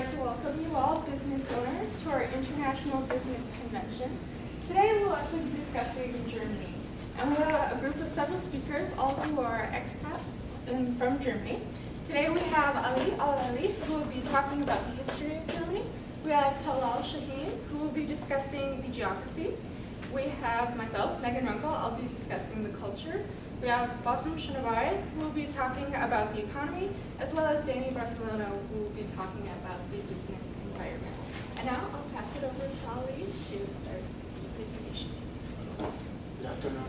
like to welcome you all, business owners, to our International Business Convention. Today we'll actually be discussing Germany. And we have a group of several speakers, all who are expats from Germany. Today we have Ali Al-Ali, who will be talking about the history of Germany. We have Talal Shaheen, who will be discussing the geography. We have myself, Megan Runkle, I'll be discussing the culture. We have Bassem Shanavari, who will be talking about the economy, as well as Danny Barcelona, who will be talking about the business environment. And now I'll pass it over to Ali to start the presentation. Good afternoon.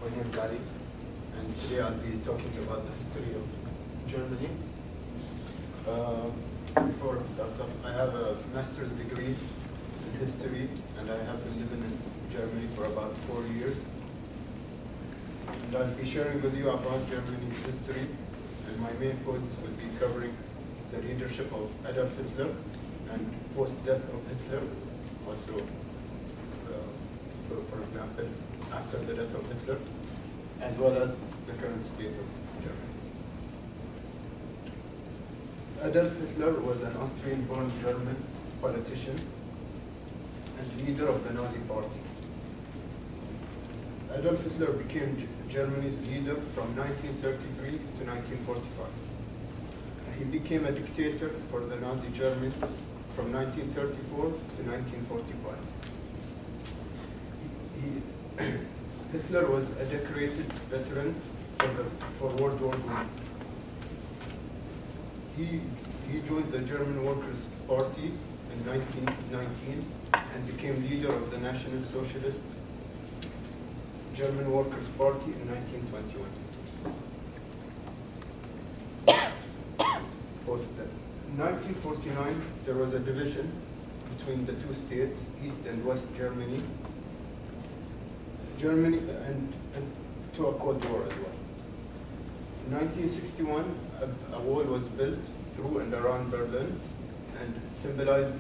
My name is Ali, and today I'll be talking about the history of Germany. Before I start off, I have a master's degree in history, and I have been living in Germany for about 4 years. And I'll be sharing with you about Germany's history, and my main points will be covering the leadership of Adolf Hitler and post-death of Hitler, also, for example, after the death of Hitler, as well as the current state of Germany. Adolf Hitler was an Austrian-born German politician and leader of the Nazi Party. Adolf Hitler became Germany's leader from 1933 to 1945. He became a dictator for the Nazi Germany from 1934 to 1945. Hitler was a decorated veteran for World War I. He joined the German Workers' Party in 1919 and became leader of the National Socialist German Workers' Party in 1921. In 1949, there was a division between the two states, East and West Germany, and to a Cold War as well. In 1961, a wall was built through and around Berlin and symbolized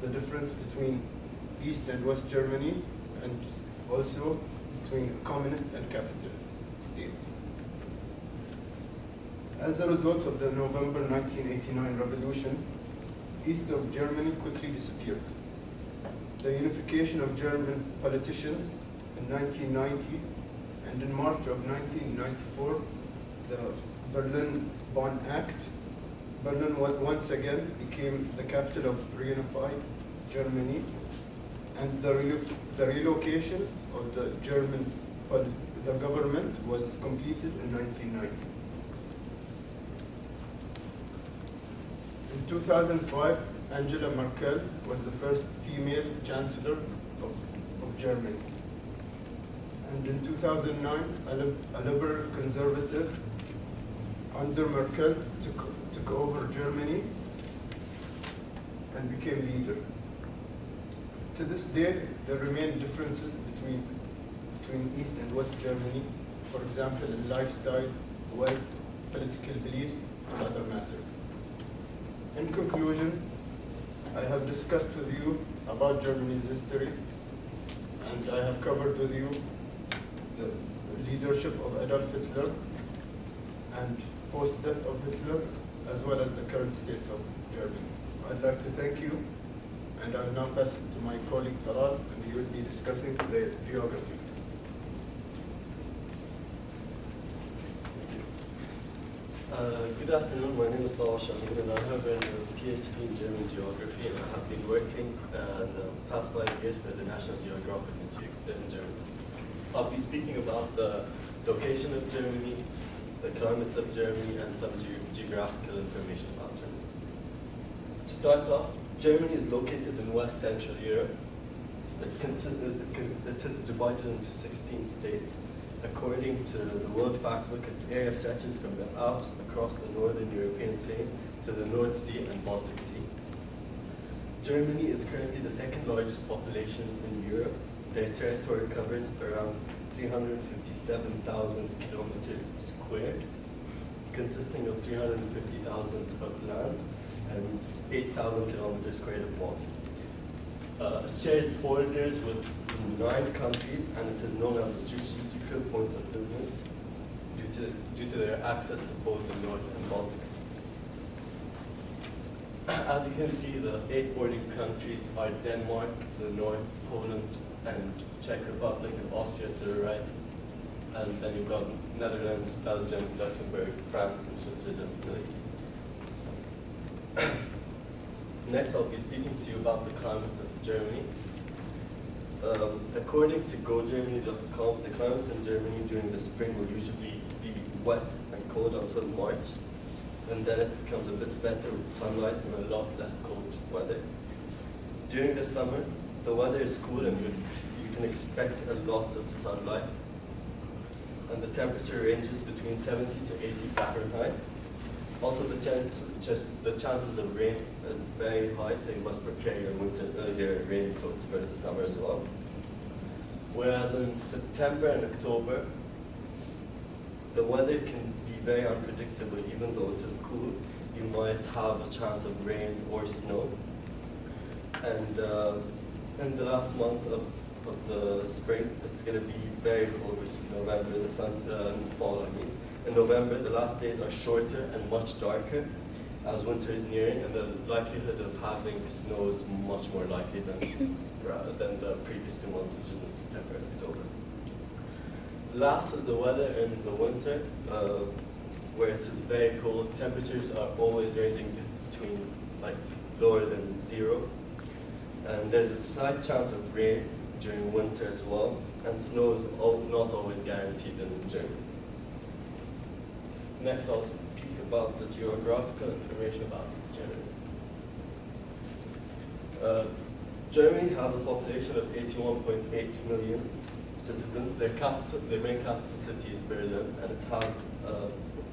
the difference between East and West Germany, and also between communist and capitalist states. As a result of the November 1989 revolution, East of Germany quickly disappeared. The unification of German politicians in 1990, and in March of 1994, the Berlin-Bonn Act, Berlin once again became the capital of reunified Germany, and the relocation of the government was completed in 1990. In 2005, Angela Merkel was the first female chancellor of Germany. And in 2009, a liberal conservative under Merkel took over Germany and became leader. To this day, there remain differences between East and West Germany, for example, in lifestyle, wealth, political beliefs, and other matters. In conclusion, I have discussed with you about Germany's history, and I have covered with you the leadership of Adolf Hitler and post-death of Hitler, as well as the current state of Germany. I'd like to thank you, and I'll now pass it to my colleague Talal, and he will be discussing the geography. Good afternoon, my name is Talal Shaheen, and I have a PhD in German geography, and I have been working in the past 5 years for the National Geographic in Germany. I'll be speaking about the location of Germany, the climates of Germany, and some geographical information about Germany. To start off, Germany is located in West Central Europe. It is divided into 16 states. According to the World Factbook, its area stretches from the Alps across the northern European plain to the North Sea and Baltic Sea. Germany is currently the second largest population in Europe. Their territory covers around 357,000 kilometers squared, consisting of 350,000 of land and 8,000 kilometers squared of water. It shares borders with 9 countries, and it is known as a strategic point of business due due to their access to both the North and Baltic Sea. As you can see, the 8 bordering countries are Denmark to the north, Poland and Czech Republic, and Austria to the right. And then you've got Netherlands, Belgium, Luxembourg, France, and Switzerland to the east. Next, I'll be speaking to you about the climate of Germany. According to GoGermany.com, the climate in Germany during the spring will usually be wet and cold until March, and then it becomes a bit better with sunlight and a lot less cold weather. During the summer, the weather is cool and you can expect a lot of sunlight, and the temperature ranges between 70 to 80 Fahrenheit. Also, the chances of rain is very high, so you must prepare your rain clothes for the summer as well. Whereas in September and October, the weather can be very unpredictable. Even though it is cool, you might have a chance of rain or snow. And in the last month of the spring, it's going to be very cold, which is November, fall. In November, the last days are shorter and much darker as winter is nearing, and the likelihood of having snow is much more likely than the previous 2 months, which is in September and October. Last is the weather in the winter, where it is very cold. Temperatures are always ranging between lower than 0, and there's a slight chance of rain during winter as well, and snow is not always guaranteed in Germany. Next, I'll speak about the geographical information about Germany. Germany has a population of 81.8 million citizens. Their main capital city is Berlin, and it has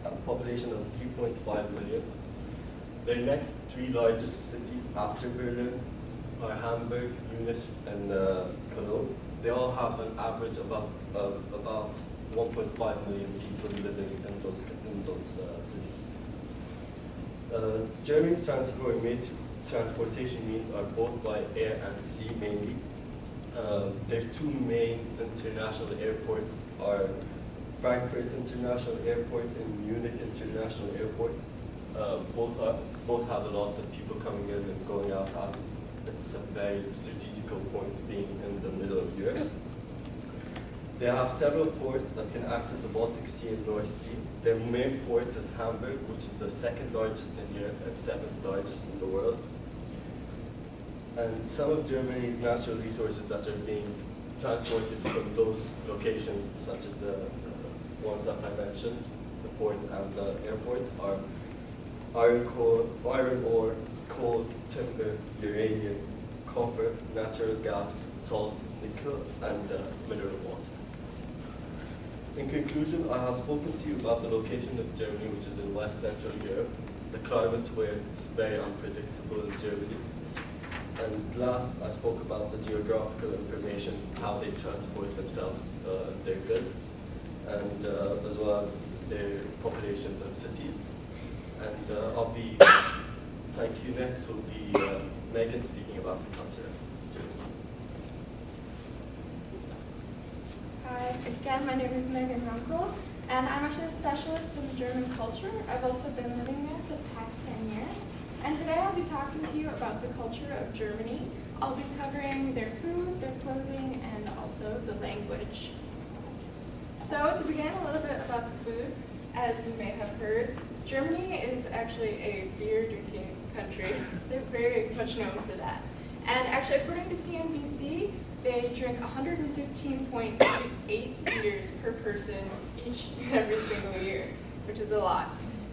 a population of 3.5 million. Their next 3 largest cities after Berlin are Hamburg, Munich, and Cologne. They all have an average of about 1.5 million people living in those cities. Germany's transportation means are both by air and sea mainly. Their 2 main international airports are Frankfurt International Airport and Munich International Airport. Both have a lot of people coming in and going out, as it's a very strategical point being in the middle of Europe. They have several ports that can access the Baltic Sea and North Sea. Their main port is Hamburg, which is the 2nd largest in Europe and 7th largest in the world. And some of Germany's natural resources that are being transported from those locations, such as the ones that I mentioned, the ports and the airports, are iron ore, coal, timber, uranium, copper, natural gas, salt, nickel, and mineral water. In conclusion, I have spoken to you about the location of Germany, which is in West Central Europe, the climate where it's very unpredictable in Germany. And last, I spoke about the geographical information, how they transport themselves, their goods, and as well as their populations of cities. And thank you. Next will be Megan speaking about the culture of Germany. Hi, again, my name is Megan Runkel, and I'm actually a specialist in the German culture. I've also been living there for the past 10 years. And today I'll be talking to you about the culture of Germany. I'll be covering their food, their clothing, and also the language. So to begin, a little bit about the food. As you may have heard, Germany is actually a beer-drinking country. They're very much known for that. And actually, according to CNBC, they drink 115.8 beers per person each and every single year, which is a lot.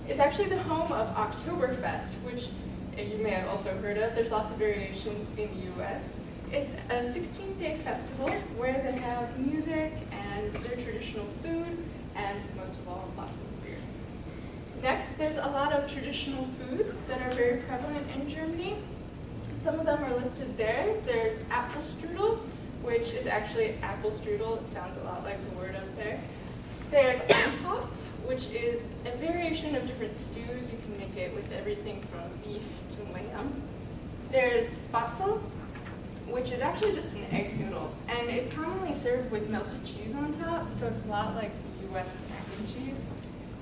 It's actually the home of Oktoberfest, which you may have also heard of. There's lots of variations in the US. It's a 16-day festival where they have music and their traditional food, and most of all, lots of beer. Next, there's a lot of traditional foods that are very prevalent in Germany. Some of them are listed there. There's Apfelstrudel, which is actually apple strudel. It sounds a lot like the word up there. There's Eintopf, which is a variation of different stews. You can make it with everything from beef to lamb. There's Spatzel, which is actually just an egg noodle, and it's commonly served with melted cheese on top, so it's a lot like the US mac and cheese.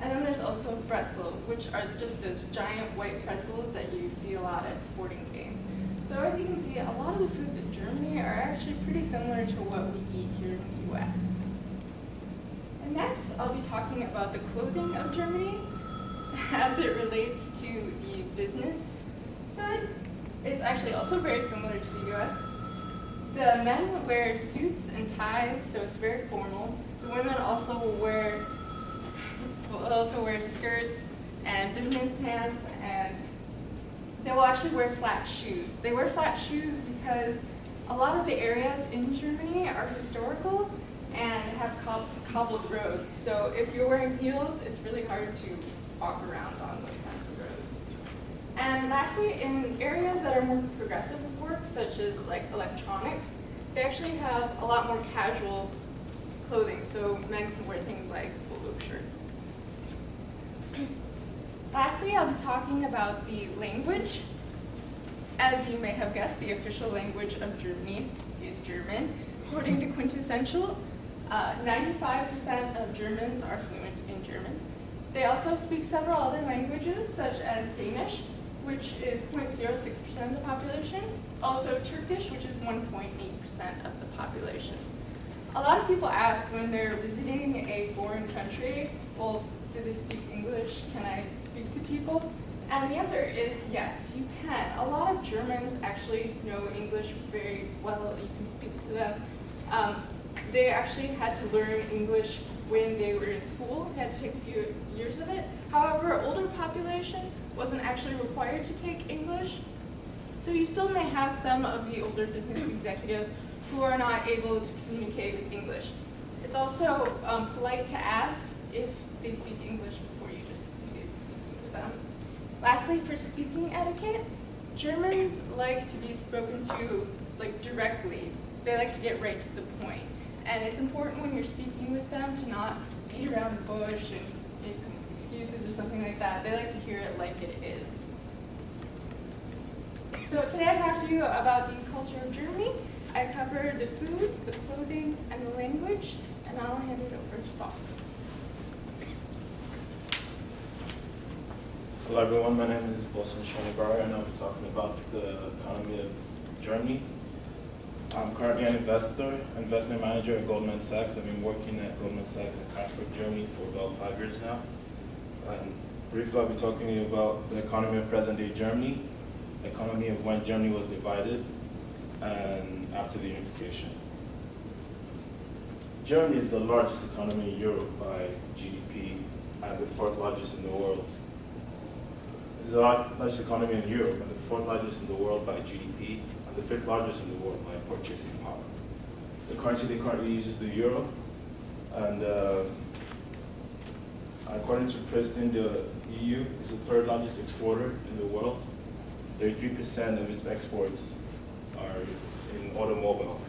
And then there's also pretzel, which are just those giant white pretzels that you see a lot at sporting games. So as you can see, a lot of the foods in Germany are actually pretty similar to what we eat here in the US. And next, I'll be talking about the clothing of Germany as it relates to the business side. It's actually also very similar to the US. The men wear suits and ties, so it's very formal. The women also will also wear skirts and business pants, and they will actually wear flat shoes. They wear flat shoes because a lot of the areas in Germany are historical and have cobbled roads. So if you're wearing heels, it's really hard to walk around on those kinds of roads. And lastly, in areas that are more progressive work, such as like electronics, they actually have a lot more casual clothing. So men can wear things like polo shirts. Lastly, I'll be talking about the language. As you may have guessed, the official language of Germany is German. According to Quintessential, 95% of Germans are fluent in German. They also speak several other languages, such as Danish, which is 0.06% of the population. Also Turkish, which is 1.8% of the population. A lot of people ask when they're visiting a foreign country, well, do they speak English? Can I speak to people? And the answer is yes, you can. A lot of Germans actually know English very well. You can speak to them. They actually had to learn English when they were in school. They had to take a few years of it. However, older population wasn't actually required to take English. So you still may have some of the older business executives who are not able to communicate with English. It's also polite to ask if they speak English before you just begin speaking to them. Lastly, for speaking etiquette, Germans like to be spoken to directly. They like to get right to the point. And it's important when you're speaking with them to not beat around the bush and make excuses or something like that. They like to hear it like it is. So today I talked to you about the culture of Germany. I covered the food, the clothing, and the language, and now I'll hand it over to Boss. Hello everyone, my name is Bosun Shonibar, and I'll be talking about the economy of Germany. I'm currently an investment manager at Goldman Sachs. I've been working at Goldman Sachs in Frankfurt, Germany for about 5 years now. And briefly, I'll be talking to you about the economy of present-day Germany, the economy of when Germany was divided, and after the unification. Germany is the largest economy in Europe by GDP and the fourth largest in the world. It's the largest economy in Europe and the fourth largest in the world by GDP and the fifth largest in the world by purchasing power. The currency they currently use is the euro, and according to Princeton, the EU is the third largest exporter in the world. 33% of its exports are in automobile.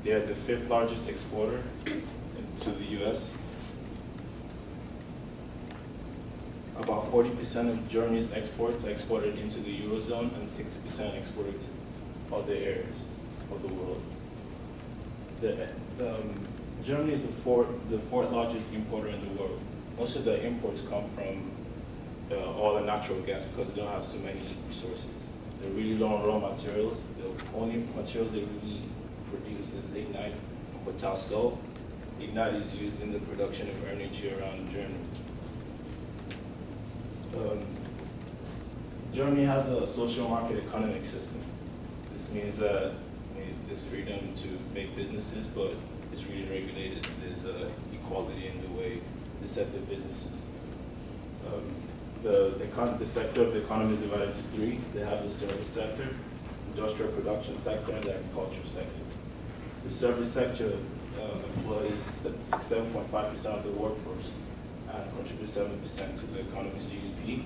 They are the fifth largest exporter to the US. About 40% of Germany's exports are exported into the Eurozone and 60% exported to other areas of the world. Germany is the fourth largest importer in the world. Most of the imports come from oil and natural gas because they don't have so many resources. They're really low on raw materials. The only materials they really produce is lignite and potassium. Lignite is used in the production of energy around Germany. Germany has a social market economic system. This means that there's freedom to make businesses, but it's really regulated. There's equality in the way they set their businesses. The sector of the economy is divided into three. They have the service sector, industrial production sector, and the agricultural sector. The service sector employs 7.5% of the workforce and contributes 7% to the economy's GDP.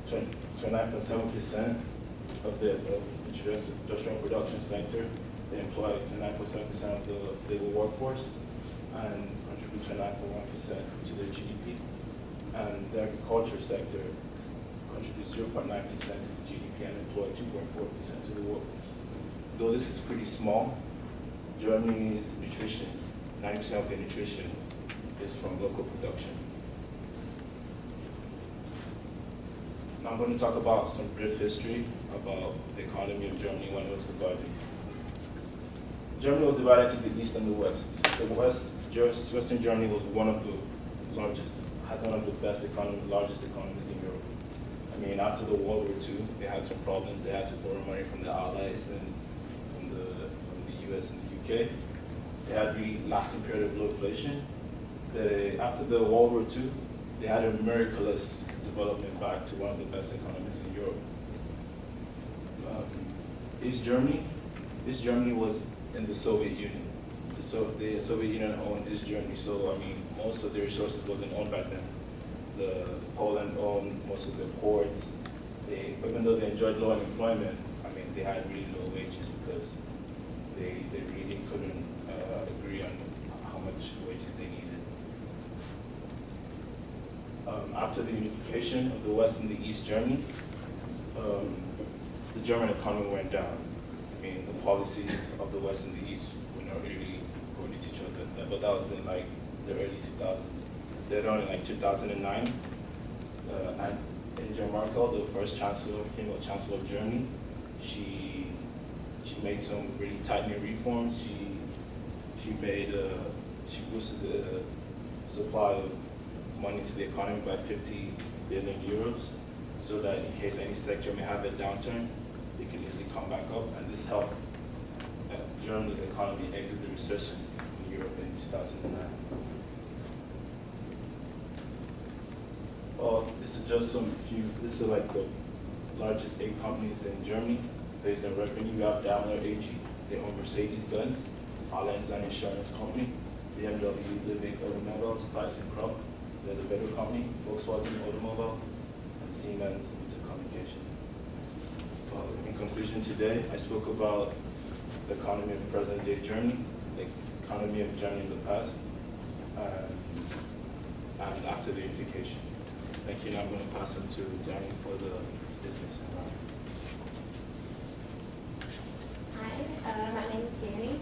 29.7% of the industrial production sector, they employ 29.7% of the labor workforce and contribute 29.1% to their GDP. And the agriculture sector contributes 0.9% to the GDP and employ 2.4% to the workforce. Though this is pretty small, Germany's nutrition, 90% of the nutrition is from local production. I'm going to talk about some brief history about the economy of Germany when it was divided. Germany was divided into the East and the West. The Western Germany was one of the largest, had one of the best economies, largest economies in Europe. I mean, after the World War II, they had some problems. They had to borrow money from the Allies and from the US and the UK. They had a really lasting period of low inflation. After the World War II, they had a miraculous development back to one of the best economies in Europe. East Germany was in the Soviet Union. The Soviet Union owned East Germany, so I mean, most of the resources wasn't owned back then. Poland owned most of the ports. Even though they enjoyed low unemployment, I mean, they had really low wages because they really couldn't agree on how much wages they needed. After the unification of the West and the East Germany, the German economy went down. I mean, the policies of the West and the East were not really according to each other, but that was in like the early 2000s. Later on in like 2009, and Angela Merkel, the first female chancellor of Germany, she made some really tightening reforms. She boosted the supply of money to the economy by 50 billion euros, so that in case any sector may have a downturn, they can easily come back up, and this helped Germany's economy exit the recession in Europe in 2009. Well, this is like the largest 8 companies in Germany based on revenue. You have Daimler AG, they own Mercedes-Benz, Allianz an insurance company, BMW, Liebig Automobiles, ThyssenKrupp, they're the better company, Volkswagen Automobile, and Siemens Communication. In conclusion today, I spoke about the economy of present-day Germany, the economy of Germany in the past, and after the unification. Thank you. Now I'm going to pass on to Danny for the business environment. Hi, my name is Danny,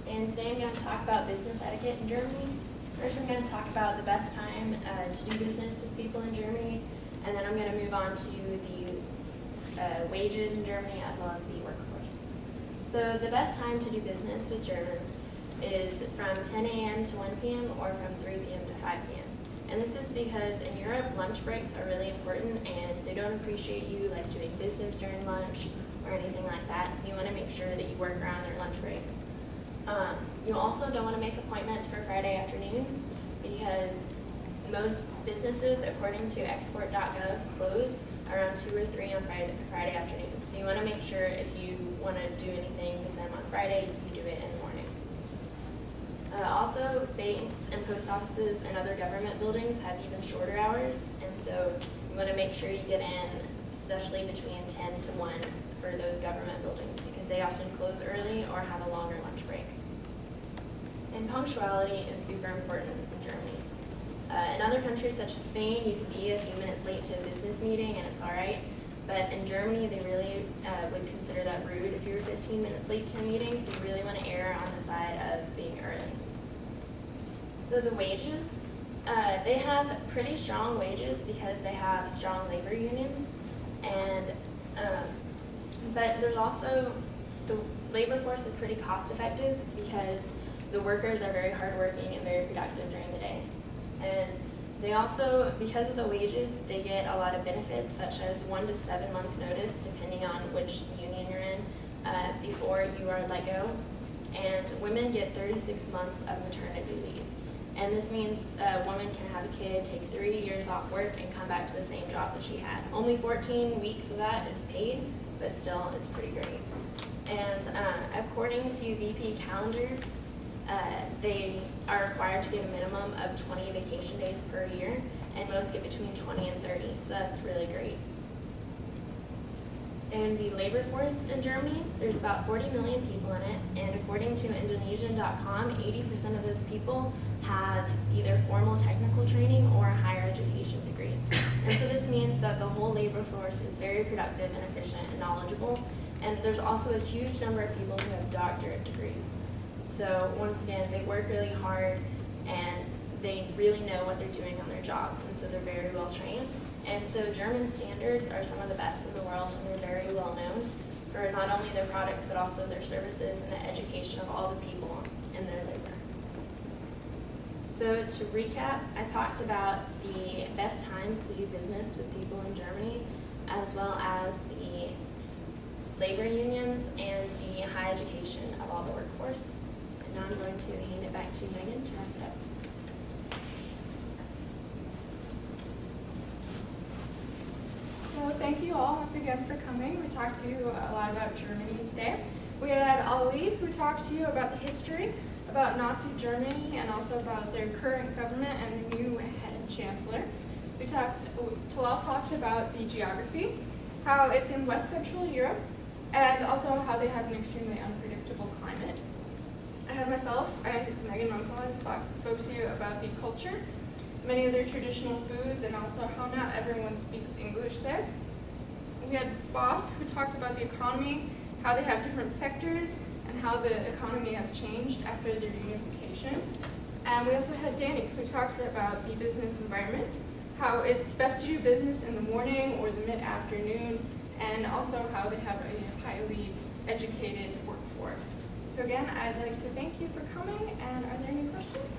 and today I'm going to talk about business etiquette in Germany. First, I'm going to talk about the best time to do business with people in Germany, and then I'm going to move on to the wages in Germany as well as the workforce. So the best time to do business with Germans is from 10 a.m. to 1 p.m. or from 3 p.m. to 5 p.m. And this is because in Europe, lunch breaks are really important and they don't appreciate you like doing business during lunch or anything like that. So you want to make sure that you work around their lunch breaks. You also don't want to make appointments for Friday afternoons because most businesses, according to export.gov, close around 2 or 3 on Friday afternoons. So you want to make sure if you want to do anything with them on Friday, you do it in the morning. Also, banks and post offices and other government buildings have even shorter hours, and so you want to make sure you get in, especially between 10 to 1 for those government buildings because they often close early or have a longer lunch break. And punctuality is super important in Germany. In other countries such as Spain, you could be a few minutes late to a business meeting and it's all right. But in Germany, they really would consider that rude if you were 15 minutes late to a meeting, so you really want to err on the side of being early. So the wages, they have pretty strong wages because they have strong labor unions, and but there's also, the labor force is pretty cost effective because the workers are very hardworking and very productive during the day. And they also, because of the wages, they get a lot of benefits such as 1 to 7 months notice depending on which union you're in before you are let go. And women get 36 months of maternity leave. And this means a woman can have a kid, take 3 years off work, and come back to the same job that she had. Only 14 weeks of that is paid, but still, it's pretty great. And according to VP Calendar, they are required to get a minimum of 20 vacation days per year, and most get between 20 and 30, so that's really great. And the labor force in Germany, there's about 40 million people in it, and according to Indonesian.com, 80% of those people have either formal technical training or a higher education degree. And so this means that the whole labor force is very productive and efficient and knowledgeable, and there's also a huge number of people who have doctorate degrees. So once again, they work really hard and they really know what they're doing on their jobs, and so they're very well trained. And so German standards are some of the best in the world, and they're very well known for not only their products, but also their services and the education of all the people in their labor. So to recap, I talked about the best times to do business with people in Germany, as well as the labor unions and the high education of all the workforce. And now I'm going to hand it back to Megan to wrap it up. So thank you all once again for coming. We talked to you a lot about Germany today. We had Ali, who talked to you about the history, about Nazi Germany, and also about their current government and the new head chancellor. Talal talked about the geography, how it's in West Central Europe, and also how they have an extremely unpredictable climate. I have myself, Megan Roncola, spoke to you about the culture, many of their traditional foods, and also how not everyone speaks English there. We had Boss, who talked about the economy, how they have different sectors, and how the economy has changed after their unification. And we also had Danny, who talked about the business environment, how it's best to do business in the morning or the mid-afternoon, and also how they have a highly educated workforce. So again, I'd like to thank you for coming, and are there any questions?